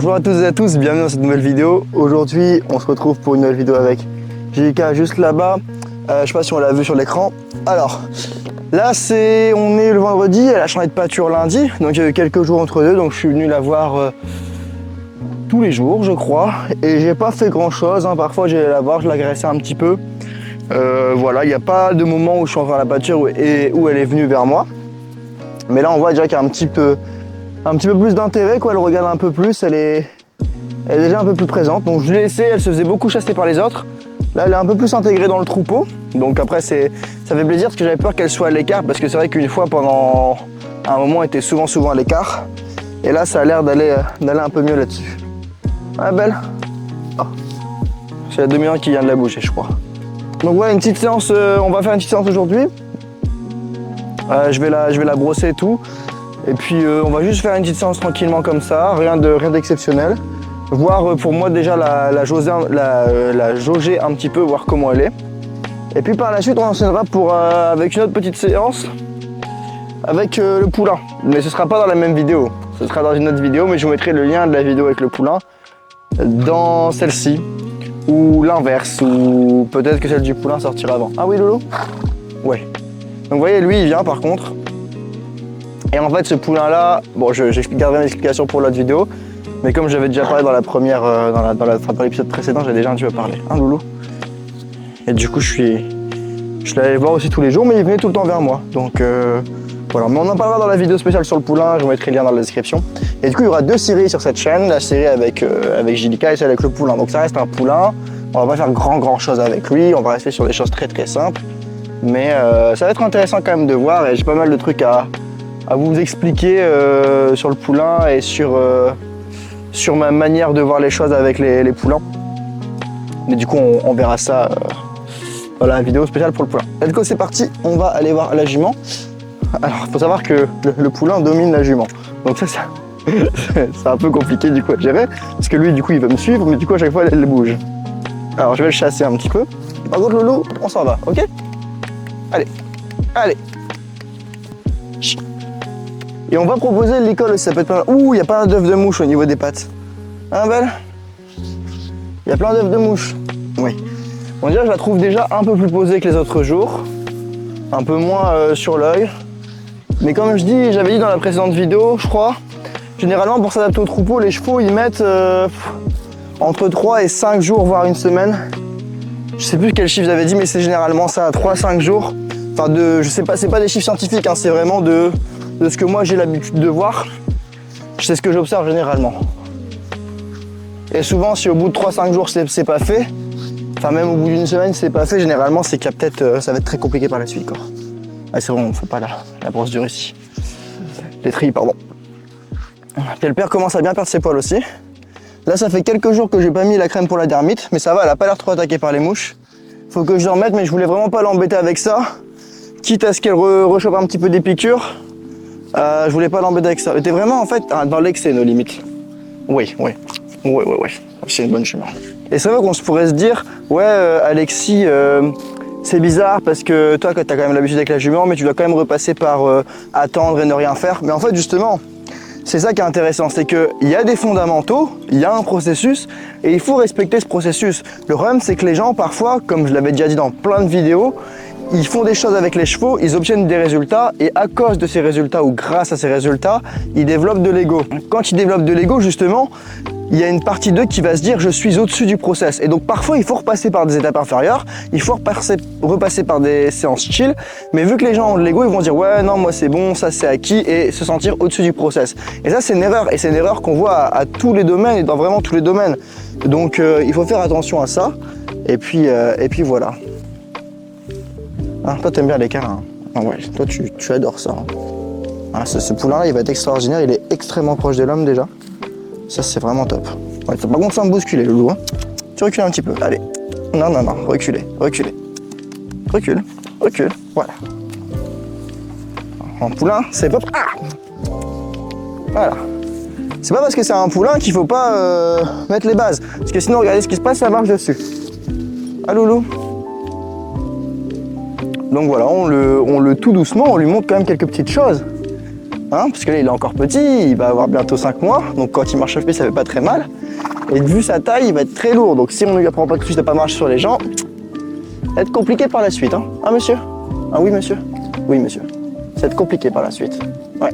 Bonjour à toutes et à tous, bienvenue dans cette nouvelle vidéo. Aujourd'hui, on se retrouve pour une nouvelle vidéo avec JK juste là-bas. Je sais pas si on l'a vu sur l'écran. Alors, là on est le vendredi, elle a changé de pâture lundi, donc il y a eu quelques jours entre deux, donc je suis venu la voir tous les jours, je crois. Et j'ai pas fait grand-chose, hein. Parfois j'allais la voir, je l'agressais un petit peu. Voilà, il n'y a pas de moment où je suis en train de la pâture et où elle est venue vers moi. Mais là, on voit déjà qu'il y a un petit peu plus d'intérêt, quoi. Elle regarde un peu plus, elle est déjà un peu plus présente. Donc je l'ai laissée, elle se faisait beaucoup chasser par les autres. Là, elle est un peu plus intégrée dans le troupeau. Donc après, ça fait plaisir parce que j'avais peur qu'elle soit à l'écart. Parce que c'est vrai qu'une fois, pendant un moment, elle était souvent à l'écart. Et là, ça a l'air d'aller un peu mieux là-dessus. Ah, belle. Oh. C'est la demi-heure qui vient de la bouger, je crois. Donc voilà, une petite séance, on va faire une petite séance aujourd'hui. Je vais la brosser et tout. Et puis on va juste faire une petite séance tranquillement comme ça, rien d'exceptionnel. Voir pour moi déjà la jauger un petit peu, voir comment elle est. Et puis par la suite on enchaînera avec une autre petite séance avec le poulain. Mais ce sera pas dans la même vidéo, ce sera dans une autre vidéo, mais je vous mettrai le lien de la vidéo avec le poulain dans celle-ci. Ou l'inverse, ou peut-être que celle du poulain sortira avant. Ah oui Lolo? Ouais. Donc vous voyez, lui il vient par contre. Et en fait ce poulain là, bon je garderai une explication pour l'autre vidéo. Mais comme j'avais déjà parlé dans la première, dans l'épisode précédent, j'ai déjà un petit peu parlé, hein Loulou? Et du coup je l'allais voir aussi tous les jours, mais il venait tout le temps vers moi. Donc voilà, mais on en parlera dans la vidéo spéciale sur le poulain, je vous mettrai le lien dans la description. Et du coup il y aura deux séries sur cette chaîne, la série avec JK et celle avec le poulain. Donc ça reste un poulain, on va pas faire grand chose avec lui, on va rester sur des choses très simples. Mais ça va être intéressant quand même de voir, et j'ai pas mal de trucs à vous expliquer sur le poulain et sur ma manière de voir les choses avec les poulains. Mais du coup on verra ça dans la vidéo spéciale pour le poulain. Let's go, c'est parti, on va aller voir la jument. Alors il faut savoir que le poulain domine la jument. Donc ça c'est un peu compliqué du coup à gérer. Parce que lui du coup il va me suivre, mais du coup à chaque fois elle bouge. Alors je vais le chasser un petit peu. Par contre Loulou, on s'en va, ok? Allez. Et on va proposer l'école aussi, ça peut être pas mal. Ouh, il y a plein d'œufs de mouche au niveau des pattes. Hein, belle? Il y a plein d'œufs de mouche. Oui. On dirait que je la trouve déjà un peu plus posée que les autres jours. Un peu moins sur l'œil. Mais comme j'avais dit dans la précédente vidéo, je crois, généralement pour s'adapter au troupeau, les chevaux ils mettent entre 3 et 5 jours, voire une semaine. Je sais plus quel chiffre j'avais dit, mais c'est généralement ça, 3-5 jours. Enfin, je sais pas, c'est pas des chiffres scientifiques, hein, c'est vraiment de ce que moi j'ai l'habitude de voir. C'est ce que j'observe généralement. Et souvent, si au bout de 3-5 jours c'est pas fait, enfin même au bout d'une semaine c'est pas fait, généralement c'est qu'il y a peut-être, ça va être très compliqué par la suite, quoi. Ah c'est bon, on fait pas la brosse dure ici. Les trilles, pardon. Puis le père commence à bien perdre ses poils aussi. Là ça fait quelques jours que j'ai pas mis la crème pour la dermite, mais ça va, elle a pas l'air trop attaquée par les mouches. Faut que je le remette, mais je voulais vraiment pas l'embêter avec ça. Quitte à ce qu'elle rechoppe un petit peu des piqûres. Je voulais pas l'embêter avec ça. Elle était vraiment en fait dans l'excès nos limites. Oui. C'est une bonne chemin. Et c'est vrai qu'on pourrait se dire, ouais Alexis, c'est bizarre parce que toi quand t'as quand même l'habitude avec la jument, mais tu dois quand même repasser par attendre et ne rien faire. Mais en fait justement, c'est ça qui est intéressant, c'est qu'il y a des fondamentaux, il y a un processus et il faut respecter ce processus. Le problème c'est que les gens parfois, comme je l'avais déjà dit dans plein de vidéos, ils font des choses avec les chevaux, ils obtiennent des résultats et à cause de ces résultats ou grâce à ces résultats, ils développent de l'ego. Quand ils développent de l'ego justement, il y a une partie d'eux qui va se dire je suis au-dessus du process. Et donc parfois il faut repasser par des étapes inférieures, il faut repasser par des séances chill, mais vu que les gens ont de l'ego, ils vont dire ouais non moi c'est bon, ça c'est acquis et se sentir au-dessus du process. Et ça c'est une erreur, et c'est une erreur qu'on voit à tous les domaines et dans vraiment tous les domaines. Donc il faut faire attention à ça, et puis voilà. Ah, toi t'aimes bien les câlins, hein. Ah ouais, toi tu adores ça. Hein. Ah, ce poulain là il va être extraordinaire, il est extrêmement proche de l'homme déjà. Ça c'est vraiment top. Ouais, par contre ça me bousculer le loup. Hein. Tu recules un petit peu, allez. Non, reculez. Recule, voilà. Un poulain, c'est pas... Ah, voilà. C'est pas parce que c'est un poulain qu'il faut pas mettre les bases. Parce que sinon, regardez ce qui se passe, ça marche dessus. Ah loulou. Donc voilà, on le tout doucement, on lui montre quand même quelques petites choses. hein, parce que là il est encore petit, il va avoir bientôt 5 mois, donc quand il marche à pied ça fait pas très mal. Et vu sa taille, il va être très lourd, donc si on ne lui apprend pas tout de suite à pas marcher sur les gens, ça va être compliqué par la suite, hein. Ah monsieur? Ah oui monsieur? Oui monsieur. Ça va être compliqué par la suite. Ouais.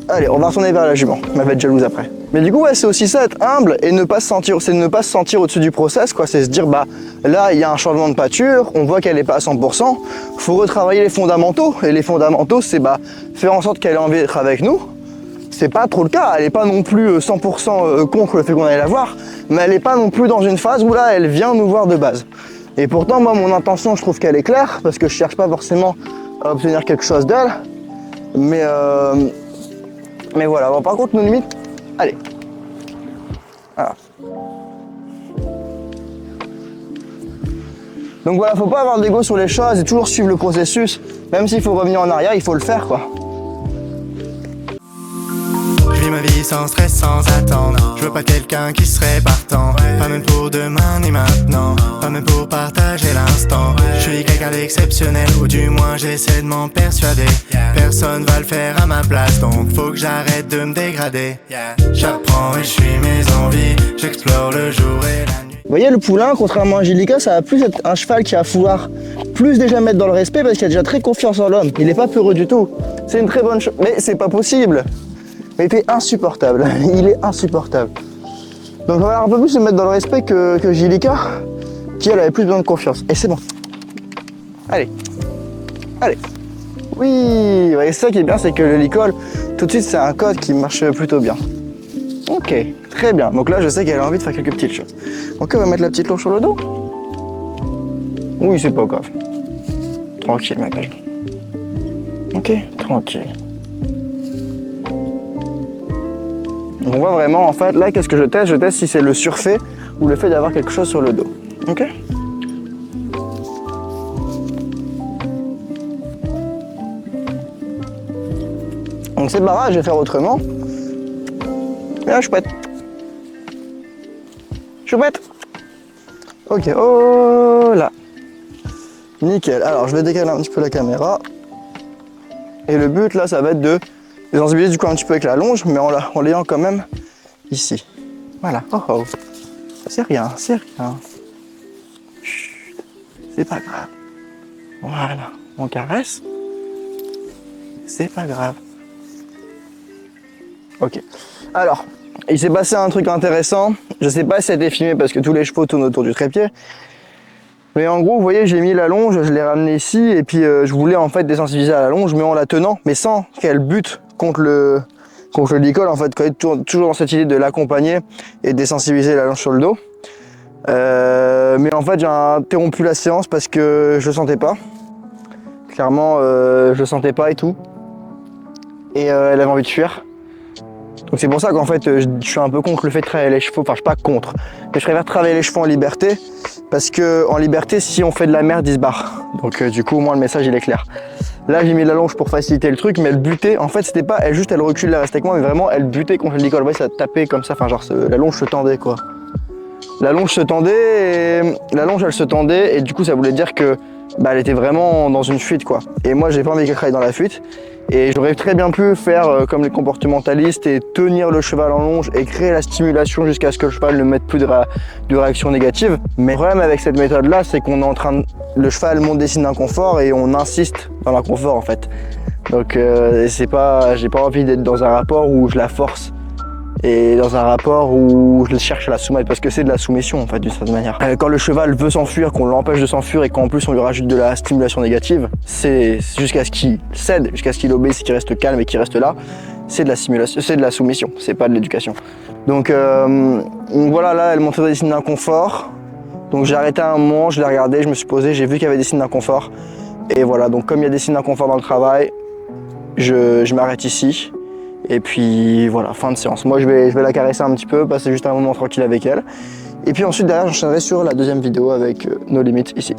Allez, on va retourner vers la jument, elle va être jalouse après. Mais du coup, ouais, c'est aussi ça, être humble et ne pas se sentir, c'est ne pas se sentir au-dessus du process, quoi. C'est se dire, bah là, il y a un changement de pâture, on voit qu'elle n'est pas à 100%, faut retravailler les fondamentaux. Et les fondamentaux, c'est bah faire en sorte qu'elle ait envie d'être avec nous. C'est pas trop le cas, elle n'est pas non plus 100% contre le fait qu'on aille la voir, mais elle n'est pas non plus dans une phase où là, elle vient nous voir de base. Et pourtant, moi, mon intention, je trouve qu'elle est claire, parce que je cherche pas forcément à obtenir quelque chose d'elle, mais voilà. Bon, par contre, nos limites, allez. Voilà. Donc voilà, faut pas avoir d'ego sur les choses et toujours suivre le processus. Même s'il faut revenir en arrière, il faut le faire, quoi. Je vis ma vie sans stress, sans attendre. Je veux pas quelqu'un qui serait partant. Pas même pour demain ni maintenant. Pas même pour partager l'instant. Je suis quelqu'un d'exceptionnel, ou du moins j'essaie de m'en persuader. Personne va le faire à ma place, donc faut que j'arrête de me dégrader. J'apprends et je suis mes envies. J'explore le jour et la nuit. Vous voyez, le poulain, contrairement à Angelica, ça va plus être un cheval qui va vouloir plus déjà mettre dans le respect parce qu'il a déjà très confiance en l'homme. Il n'est pas peureux du tout. C'est une très bonne chose. Mais c'est pas possible. Il était insupportable. Il est insupportable. Donc on va un peu plus se mettre dans le respect que Angelica, qui elle avait plus besoin de confiance. Et c'est bon. Allez. Allez. Oui. Ouais, c'est ça qui est bien, c'est que le licol, tout de suite, c'est un code qui marche plutôt bien. Ok, très bien. Donc là, je sais qu'elle a envie de faire quelques petites choses. Ok, on va mettre la petite longe sur le dos. Oui, c'est pas grave. Tranquille, ma belle. Ok, tranquille. On voit vraiment, en fait, là, qu'est-ce que je teste? Je teste si c'est le surfait ou le fait d'avoir quelque chose sur le dos. Ok? Donc c'est pas grave, je vais faire autrement. Et là, je pète. Je pète. Ok, oh là. Nickel. Alors, je vais décaler un petit peu la caméra. Et le but, là, ça va être de sensibiliser du coup un petit peu avec la longe, mais en l'ayant quand même ici. Voilà. Oh oh. C'est rien, c'est rien. Chut. C'est pas grave. Voilà. On caresse. C'est pas grave. Ok. Alors, il s'est passé un truc intéressant. Je sais pas si ça a été filmé parce que tous les chevaux tournent autour du trépied. Mais en gros, vous voyez, j'ai mis la longe, je l'ai ramenée ici et puis je voulais en fait désensibiliser à la longe, mais en la tenant, mais sans qu'elle bute contre le licol, en fait, quand elle est toujours dans cette idée de l'accompagner et de désensibiliser la longe sur le dos. Mais en fait, j'ai interrompu la séance parce que je le sentais pas. Clairement, je le sentais pas et tout. Et elle avait envie de fuir. Donc c'est pour ça qu'en fait, je suis un peu contre le fait de travailler les chevaux. Enfin, je suis pas contre, mais je préfère travailler les chevaux en liberté. Parce que en liberté, si on fait de la merde, ils se barrent. Donc du coup, au moins le message il est clair. Là, j'ai mis la longe pour faciliter le truc, mais elle butait. En fait, c'était pas, elle recule, elle restait avec moi, mais vraiment, elle butait contre le licol. Vous voyez, ça tapait comme ça. Enfin, genre, la longe se tendait, quoi. La longe se tendait, elle se tendait, et du coup, ça voulait dire que, bah, elle était vraiment dans une fuite, quoi. Et moi, j'ai pas envie qu'elle travaille dans la fuite. Et j'aurais très bien pu faire comme les comportementalistes et tenir le cheval en longe et créer la stimulation jusqu'à ce que le cheval ne mette plus de réaction négative. Mais le problème avec cette méthode-là, c'est qu'on est en train de... Le cheval montre des signes d'inconfort et on insiste dans l'inconfort en fait. Donc j'ai pas envie d'être dans un rapport où je la force et dans un rapport où je cherche à la soumettre parce que c'est de la soumission en fait d'une certaine manière. Quand le cheval veut s'enfuir, qu'on l'empêche de s'enfuir et qu'en plus on lui rajoute de la stimulation négative, c'est jusqu'à ce qu'il cède, jusqu'à ce qu'il obéisse, qu'il reste calme et qu'il reste là, c'est de la stimulation, c'est de la soumission, c'est pas de l'éducation. Donc voilà, là elle montrait des signes d'inconfort. Donc j'ai arrêté à un moment, je l'ai regardé, je me suis posé, j'ai vu qu'il y avait des signes d'inconfort. Et voilà, donc comme il y a des signes d'inconfort dans le travail, je m'arrête ici. Et puis voilà, fin de séance. Moi je vais la caresser un petit peu, passer juste un moment tranquille avec elle. Et puis ensuite derrière j'enchaînerai sur la deuxième vidéo avec nos limites ici.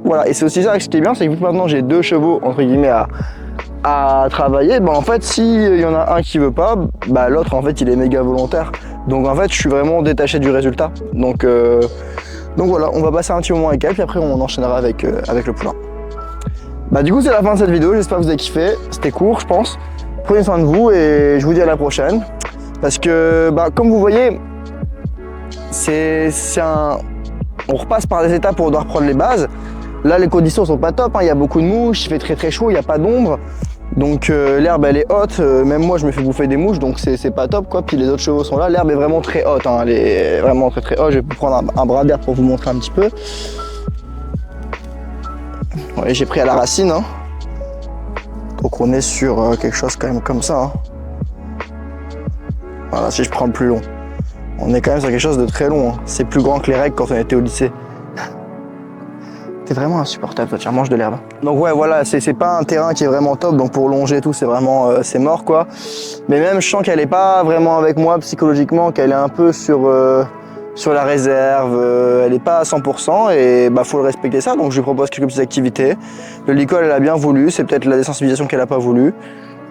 Voilà, et c'est aussi ça, ce qui est bien, c'est que vu que maintenant j'ai deux chevaux entre guillemets à travailler, bah en fait s'il y en a un qui veut pas, bah l'autre en fait il est méga volontaire. Donc en fait je suis vraiment détaché du résultat. Donc voilà, on va passer un petit moment avec elle, puis après on enchaînera avec le poulain. Bah du coup c'est la fin de cette vidéo, j'espère que vous avez kiffé. C'était court je pense. Prenez soin de vous et je vous dis à la prochaine. Parce que bah, comme vous voyez, on repasse par des étapes pour devoir reprendre les bases. Là les conditions sont pas top, hein. Il y a beaucoup de mouches, il fait très chaud, il n'y a pas d'ombre. Donc l'herbe elle est haute, même moi je me fais bouffer des mouches donc c'est pas top quoi. Puis les autres chevaux sont là, l'herbe est vraiment très haute, hein. Elle est vraiment très haute. Je vais vous prendre un bras d'herbe pour vous montrer un petit peu. Ouais, j'ai pris à la racine, hein. Donc on est sur quelque chose quand même comme ça, hein. Voilà, si je prends le plus long. On est quand même sur quelque chose de très long, hein. C'est plus grand que les règles quand on était au lycée. T'es vraiment insupportable, toi, tiens, mange de l'herbe. Donc ouais, voilà, c'est pas un terrain qui est vraiment top, donc pour longer et tout, c'est vraiment, c'est mort, quoi. Mais même, je sens qu'elle est pas vraiment avec moi psychologiquement, qu'elle est un peu sur la réserve, elle est pas à 100%, et bah faut le respecter ça, donc je lui propose quelques petites activités. Le licol, elle a bien voulu, c'est peut-être la désensibilisation qu'elle a pas voulu.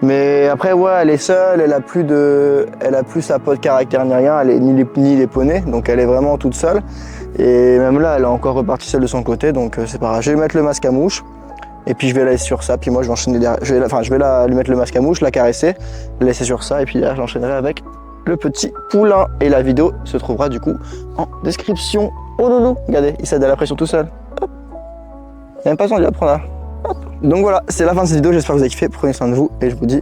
Mais après, ouais, elle est seule, elle a plus sa peau de caractère ni rien, elle est ni les poneys, donc elle est vraiment toute seule. Et même là, elle est encore repartie seule de son côté, donc c'est pas grave. Je vais lui mettre le masque à mouche, et puis je vais la laisser sur ça, puis moi je vais enchaîner derrière. Je vais lui mettre le masque à mouche, la caresser, la laisser sur ça, et puis derrière j'enchaînerai avec le petit poulain. Et la vidéo se trouvera du coup en description. Oh loulou, regardez, il cède à la pression tout seul. Hop. Il n'y a même pas besoin de lui apprendre là. Hop. Donc voilà, c'est la fin de cette vidéo, j'espère que vous avez kiffé, prenez soin de vous, et je vous dis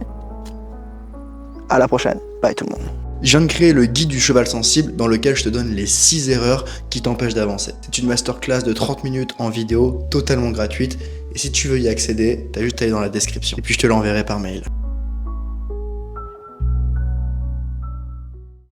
à la prochaine. Bye tout le monde. Je viens de créer le guide du cheval sensible dans lequel je te donne les 6 erreurs qui t'empêchent d'avancer. C'est une masterclass de 30 minutes en vidéo, totalement gratuite. Et si tu veux y accéder, t'as juste à aller dans la description. Et puis je te l'enverrai par mail.